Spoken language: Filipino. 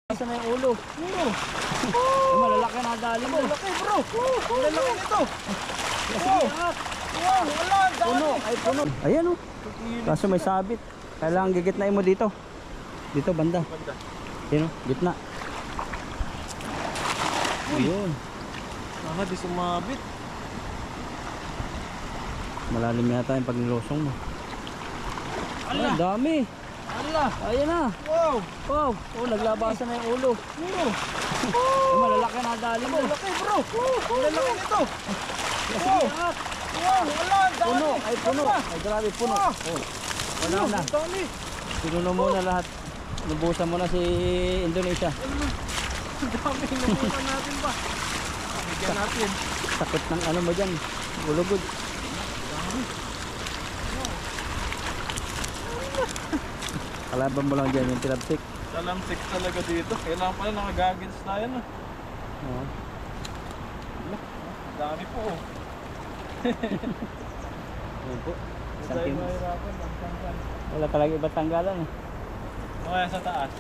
Saan na yung ulo? Ay, malalaki na dali mo. Malaki bro. Malaki nito. Sige, Wow, wala. puno. Ay, puno. Ayan o. Kaso may sabit. Kailangan gigitnain mo dito. Dito, banda. Yan o, gitna. Ayun. Sana di sumabit. Malalim yata yung pag nilosong mo. Ay, Ala. dami. Ala. Ayan na. Wow. Wow. Oh, naglabasan na yung ulo. Ay, malalaki na dali mo. Malaki bro. Malaki nito. Sige, Wow, wala. puno. Ay, puno. Ay, grabe, puno. Oh, wala na. Dami. Pinuno mo na lahat. Nubusan mo na si Indonesia. Dami. Nabutan natin ba? Bigyan natin. Sakit ng ano mo dyan. Ulugod. Kalaban mo lang dyan yung tilapsik. Talamsik talaga dito. Kailangan pala nakagagins tayo na. Oo. Dami po oh. Ayun po. Tayo mahirapan. Magtanggal. Wala talaga iba tanggalan eh. Kaya sa taas.